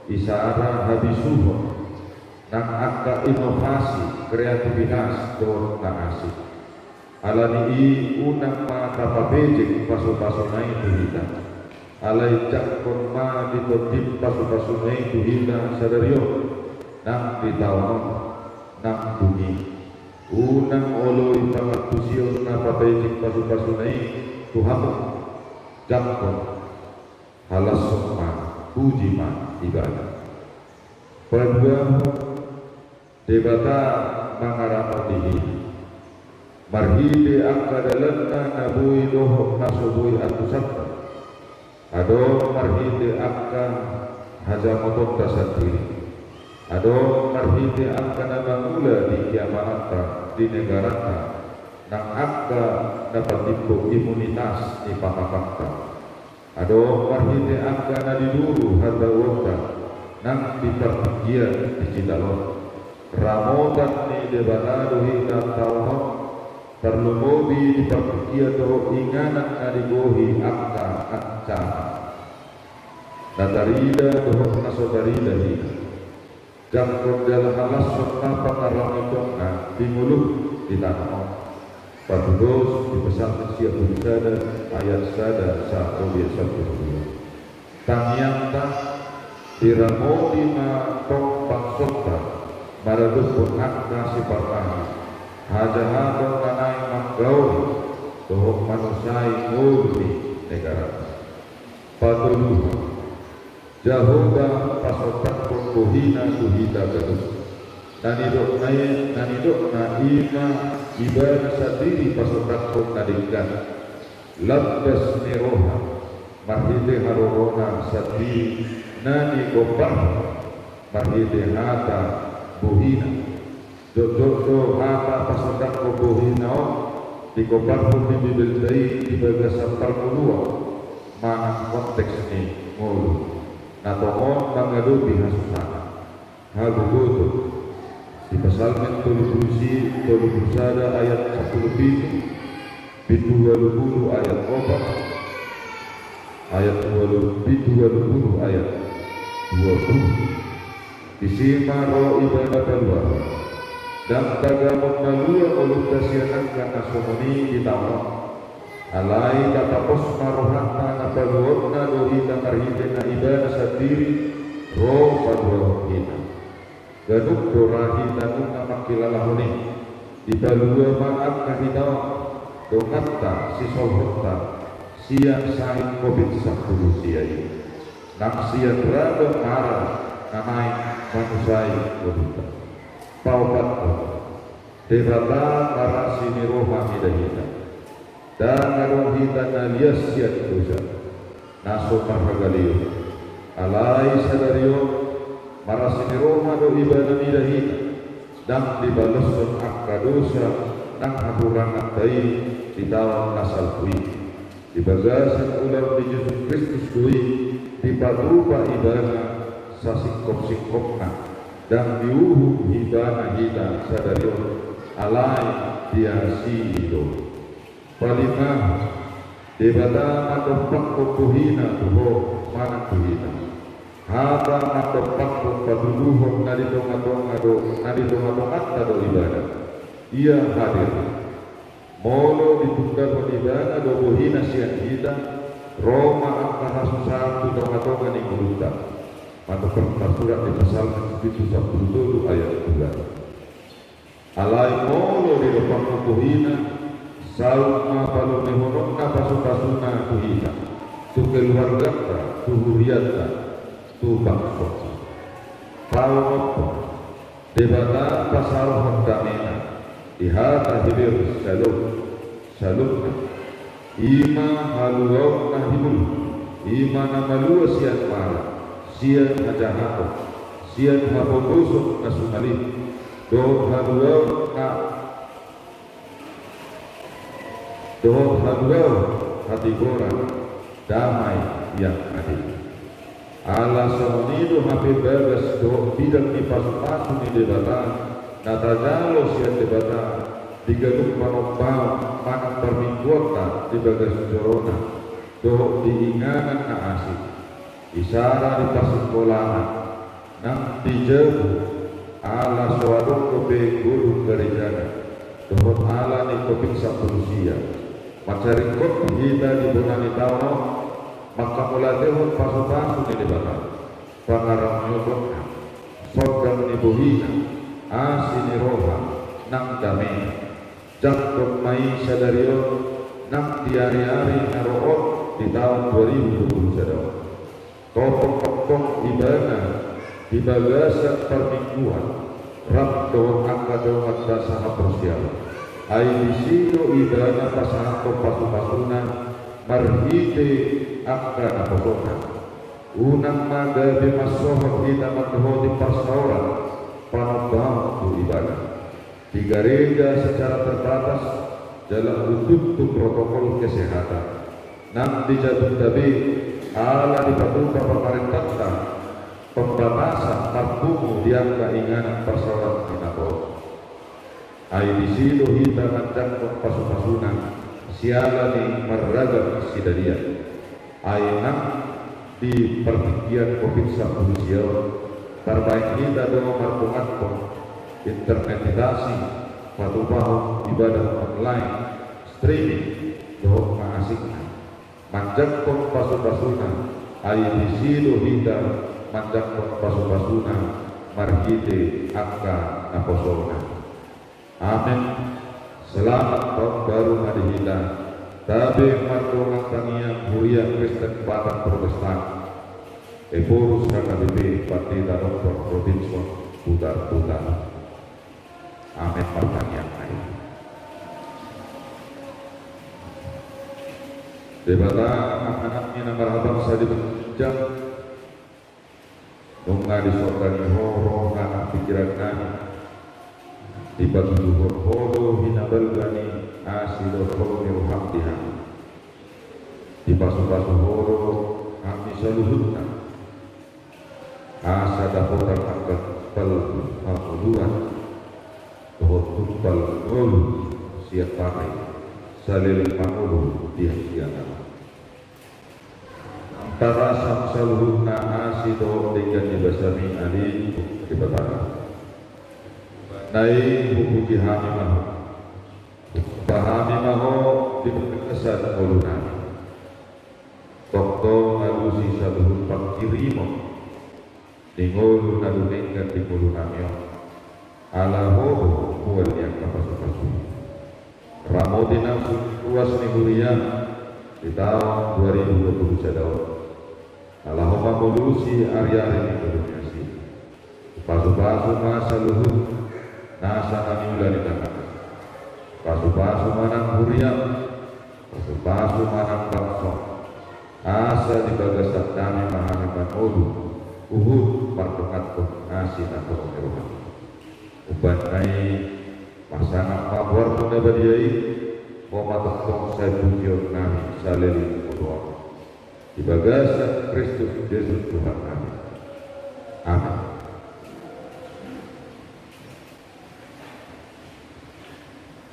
isara habisuho nang akka inovasi kreativitas don na asing alani unang makapabejek paso-paso na itu hita alai jakon ma ditotip paso-paso na itu hita sadaryo nang ditawon nang bumi unang olo ipangatusiyo na papejek paso-paso na tuhamu jakon halas sokma pujiman ibadah kedua debata mangarapan dihi marhide akadalanna nabui dohok nasubui atusakta ado marhide akka hajamotot tasatiri ado marhide akka nabangula di kiamanata di negarata nang akka dapat tipu imunitas di pamapakta ado marhide akka nadiduru hata wota nang dipertikian di Cidalon ramotan ni debanado hina tawon perlu mobi dipertikian do inganan nadigohi akka akca natarida dohok nasodarida hina jangkon dalam halas sotna pangaramikona di mulut di tanah Padudos di pesantren siap bersada ayat sada satu biasa berdua tanyanta diramodi ma tong pangsokta maradus pun akta si partahi hajahadong nanay manggawi dohok manusai ngurni negara patuluha jahoga pasotak pun kuhina kuhita gadus nanidok na ima ibadah sadiri pasotak pun nadinggan labdas niroha marhide harorona sadiri nani gopar marhide hata buhina do hata pasotak ko buhina di gopar pun dibildai di bagasan permulua mana konteks ini mulu natomon mangadu bihasusana hagugutu di pasalmen tolubusi tolubusada ayat 10 bitu 20 ayat 4 ayat 20 ayat 20 disima roh ibadah kedua dan tagamot nalua oleh kasianan asomoni ditawon alai kata pos marohata napaluotna dohi tamarhide na ibadah sadiri roh padua kita ganuk dorahi tanung namak kilalahoni dibalua maaf kahitawa dongatta si solhotta sia sain COVID-19 siai nak sia berada marah namai manusai kodutta paupat debata marasi niroha midahita dan narohita nalias siat dosa naso marhagalio alai sadario marasi niroha do ibadah midahita dan dibalaskan akka dosa nang haburangan dai di dalam asal kui dibagasan ular di Yesus Kristus kui dipatupa ibadah sasikop-sikopna dan diuhu hibana hita sadarion alai diasi itu palima debata matopang kuhina tuho mana kuhina hata matopang paduduhon nadidong-dong do ibadah ia hadir molo ditunggal ibadah do kuhina sian hita Roma angka satu tong-tongan yang meluta atau peraturan di pasal 177 ayat 2 alai molo di depan kuhina salma palu mehonokna pasu-pasuna kuhina tu keluarga tu huriata tu bangsa pau debata pasal hondamena dihata hibir saluk ima haluau nahibul ima namalua siat mara siat hajahato siat habogosok nasunali do haluau hati gora damai yang adil ala somnido hape bagas do bidang ni pasu-pasu ni debata natajalo siat debata digaduk panopau panang permingguota di bagas corona do diinganan na asik isara di pasukolahan nang dijebu ala suadong kobe guru gerejana dohot ala ni kopik sapusia macaringkot hita di bunani tauno maka mula dehot pasu-pasu ni debata pangarang nyobok sodang ni buhina asini roha nang damai jakot mai sadario nak diari-ari naroot di tahun 2021 topok-topok ibadah di bagasan permingguan rap doang angka doang dasar persial ai di situ ibadah pasangan pasu-pasuna marhite angka napokona unang maga di masohot kita magdoho di pasaura panobang tu ibadah di gereja secara terbatas dalam tutup protokol kesehatan. Nam dijatuh tabi ala dipatuh pemerintah pembatasan parfumu yang keinginan persoalan kinabot. Ai di situ kita ngancang pasu-pasunan siala ni meragam sidaria. Ai nam di pertikian COVID-19 terbaik kita dengan marpungatpon internetasi patupaho ibadah online streaming doh maasikna manjakpon pasu-pasuna ai disido hita manjakpon pasu-pasuna marhite akka naposona amin selamat tahun baru madihita tabe martongan tangian huria Kristen Batak Protestan eporus KKBP Partita Doktor Provinsi putar-putar amin pertanyaan lain. Debata anak-anaknya nama bangsa dibenjang nunga disokani horo anak pikiran kami dibagi duhur holo hinabal gani asido holo hamdihan dipasu-pasu horo kami saluhutna asa dapotan angkat pel hakuluan tumpal ngul siap pakai salil mangulu diang-diangan antara samsaluhna asido dengan dibasami ali dibetara naik buku hami maho pahami maho dibekasan uluna tokto ngalusi saluhun pakirimo dingulu naluningkan di mulunamyo ala hoho buat yang kapasu-pasu ramodina suku puas nigurian di tahun 2020 jadau. Allahumma kulusi ari-ari niguriasi. Pasu-pasu masa luhur nasa kami ulani tangan. Pasu-pasu manang hurian, pasu-pasu manang bangsa. Asa di bagasak kami mahanakan uhud partungat pun nasi atau meruhan. Uban nai pasangan pabor muda badiai Momatong saya bukion kami saleli mudoa di bagasan Kristus Yesus Tuhan kami. Amin.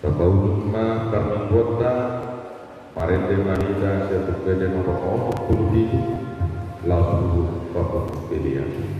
Kapaulukma kami kota Parente Manida satu kede nomor 47 langsung Bapak pilihan.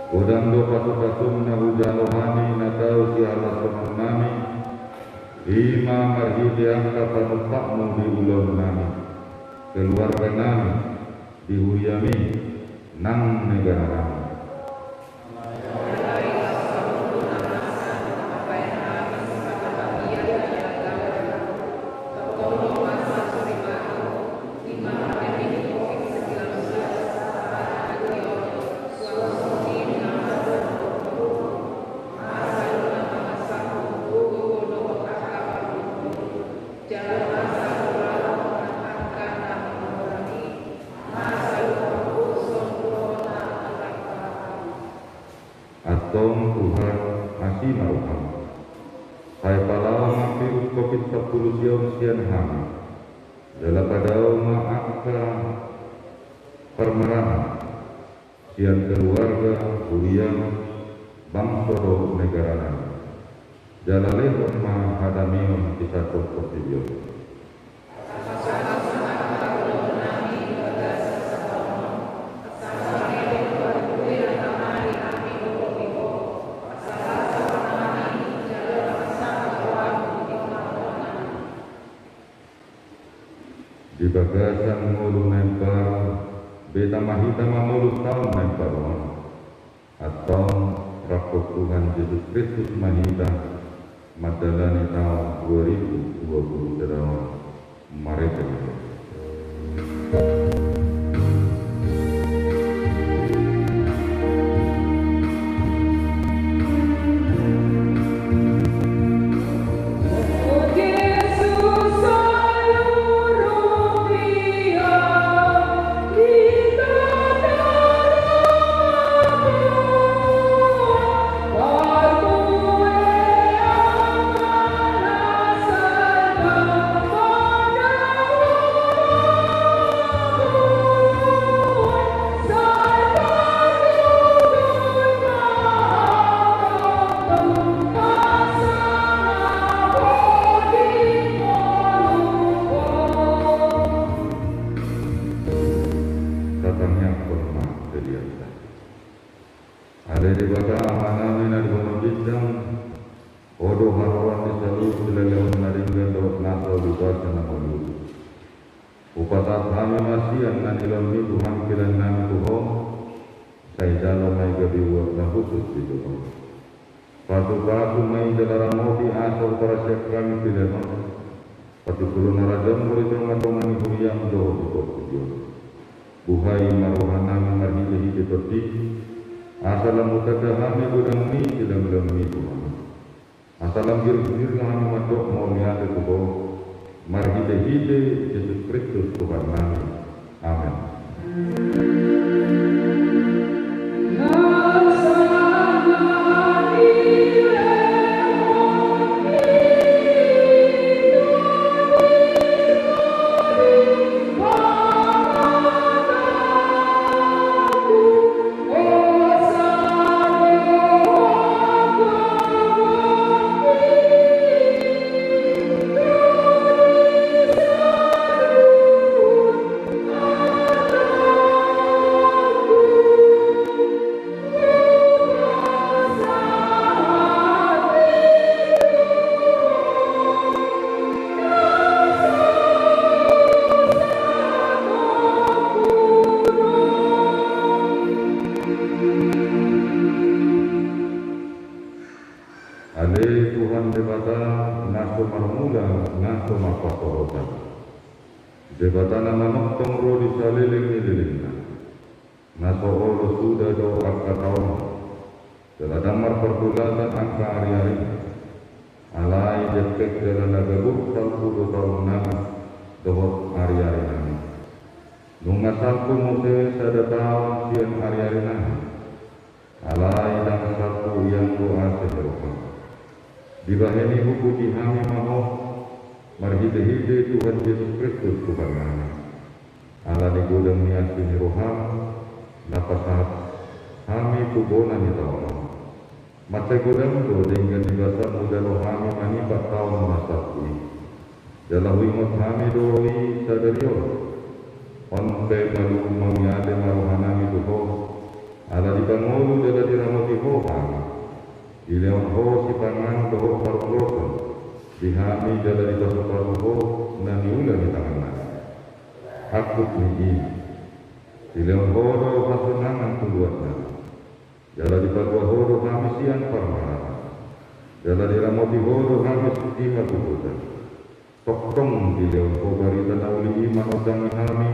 Godando patu-patum na hujalohani na tau si Allah nami Ima marhidi angka panupakmu di ulang nami Keluarga nami di huyami nang negara nami. si maruham. Hai palau mampir covid 10 siang sian ham. Dalam padau ma'aka permerahan sian keluarga uriang bangsa do negara. Jalalehon ma hadamion kisah konstitusi. Di bagasan ngulung nempel beta mahitama mulus tahun nempel atau rakot Tuhan Yesus Kristus mahita madalani tahun 2020 dalam mereka. Ada di bawah amanah mina di bawah bidang odo harawan di selalu selelewan naringgan dawat nasa lupa sana malu upatat kami masih yang nanilon ni Tuhan kilan nami Tuhan saya dalam mai gabi warna khusus di Tuhan patu mai dalam modi asal para sekran pileman patu kulun rajam murid ngatongan huriang doh di Tuhan buhai maruhanami marhihi di Tuhan asalam mutadahami gudang ni dalam Tuhan. Asalam bir kami madok mau lihat itu marhide Yesus Kristus Tuhan kami. Amin. Ale Tuhan debata naso marmula naso mapakorotan debata nama noktong rodi saliling naso olo sudah do angka tahun telah damar pergulatan angka hari-hari alai jepek dalam nagabuk salku tahun nama dohot hari-hari nami nunga salku mute sada tahun sian hari-hari nami alai dan salku yang doa seherokan di bahani buku dihami maho marhide Tuhan Yesus Kristus Tuhan kami. Allah di gudang niat bini roham napasat kami kubona ni tahun. Mata gudang do dengan dibasa muda rohami mani 4 tahun masakui. Dalam imut kami doi sadario. Onpe malu mengiade maruhanami tuho. Allah di bangolu dalam diramati roham. Ileon ho si pangan doho parulosan dihami jala di doho paruho nani ulang di tangan aku ni Ileon ho do pasunangan puluatna jala di paruho ho do kami siang parmana jala di ramoti ho do kami sutima kubutan toktong Ileon ho barita nauli iman utang kami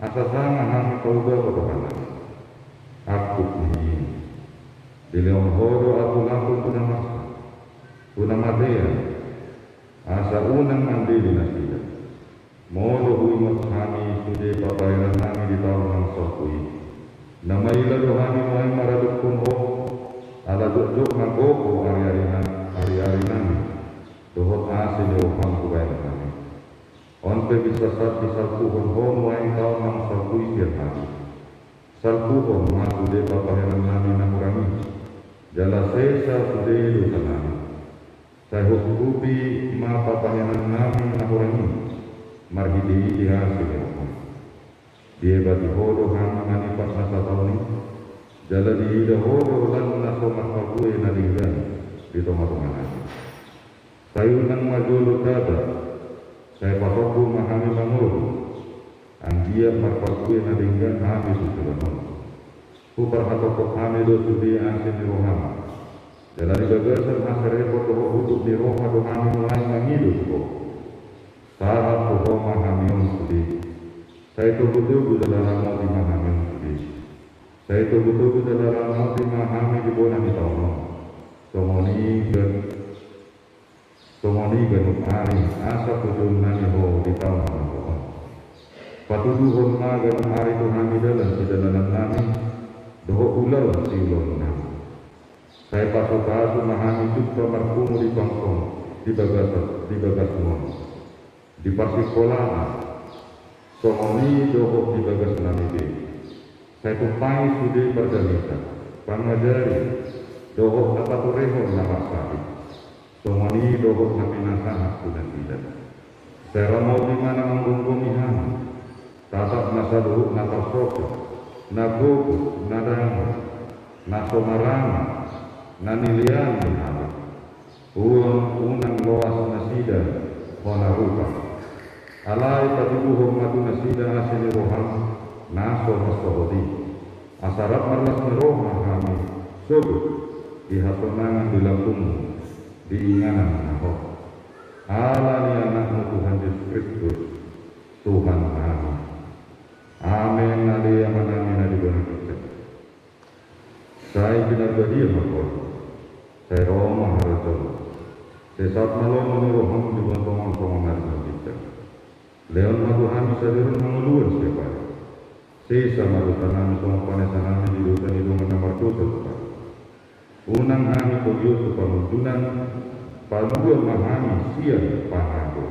asasana kami kauga wadokana aku ni Dileon hodo aku lampun tunang matea asa unang mandili nasiya modo huimot kami sude papairan kami di tahun yang sokui nama ila do kami maraduk pun ho ala jok ngagoko ari-ari nami dohot asin yo pangkubayan kami on pe bisa sat disalpuhon hon wain kau nang salpui tiap hari salpuhon masu de papaheran nami nakurami jala sesa sude dosa nami saya hukubi ma papaheran nami nakurami marhidi hasil yo dia bagi hodo kami manipat masa tahun ini jala diida hodo lan naso makakue nadinggan di tomat-tomat sayunan majulu tada saya pasoku mahami manguru anggia makakue nadinggan habis susulan kupar hatokok hamido sudi asin di roham jala digagasan hasarepot doho huduk di roha dohami mulai mangidu suko sarap doho mahami sudi saya tunggu-tunggu dalam mau dimahami sudi saya tunggu-tunggu dalam mau dimahami di bona di tahun somoni genuk ari asa pujun nani ho di tahun patuduhon ma genuk ari tuhami dalam di dalam nami doho ular si ulon nami saya pasu-pasu mahami cukta markumu di bangkong di bagas mon di pasikola somoni doho di bagas nami de saya tumpai sude berdalita pangajari doho apatureho nama sakit somoni doho nabi nasahat sudah tidak saya ramau di mana menggunggungihan tatap nasa doho nata soko nagogo nadang nasomarama nanilian dinama unang loas nasida wana rupa alai patuduhum matu nasida asini roham naso masohodi asarat marlas merohma kami sudut di hatonangan di lambungmu di inganan nahok ala ni anakmu Tuhan Yesus Kristus Tuhan kami amin nadi amanami nadi bona kita saya benar badia makor saya roma harajol saya saat malam menuroham di bantuan pengamal kita leon maduhan bisa dirun mengeluar setiap hari sisa madutanami semua panesanami di dutan itu menamar tutup unang ami koyo pamundunan padua mahami siang panago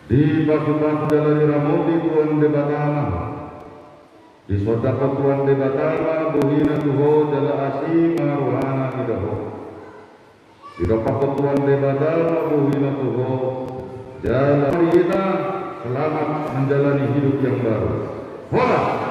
di pasu-pasu dalam ramodi tuan de batama di sodako tuan de batama buhina tuho dala asima ruhana idaho di dopako tuan de batama buhina tuho jala kita selamat menjalani hidup yang baru. Hola.